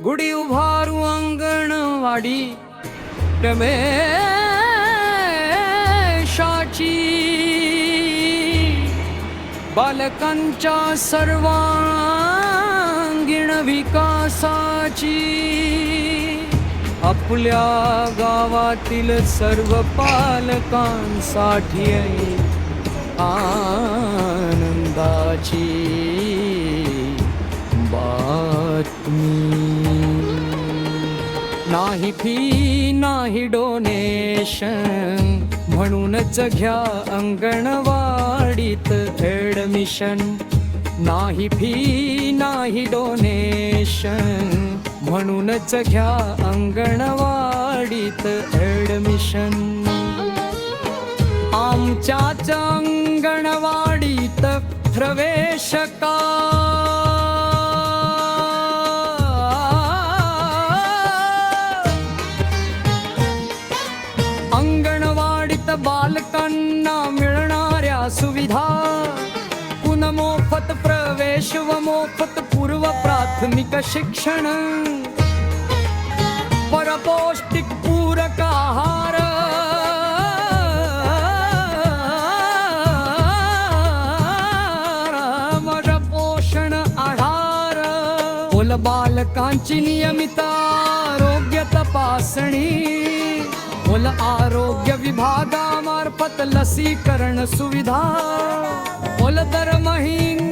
गुढी उभारू अंगणवाडी रमेशाची, बालकांच्या सर्वांगीण विकासाची, आपल्या गावातील सर्व पालकांसाठी आनंदाची बातमी. नाही फी नाही डोनेशन, म्हणूनच घ्या अंगणवाडीत ऍडमिशन. नाही फी नाही डोनेशन, म्हणूनच घ्या अंगणवाडीत ऍडमिशन. आमच्याच अंगणवाडीत प्रवेश का. अंगणवाडीत बालकांना मिळणाऱ्या सुविधा, पुन मोफत प्रवेश व मोफत पूर्व प्राथमिक शिक्षण, परपौष्टिक पूरक आहार, पोषण आहार, बालकांची नियमित आरोग्य तपासणी, आरोग्य विभागामार्फत लसीकरण सुविधा, दर महिन्याला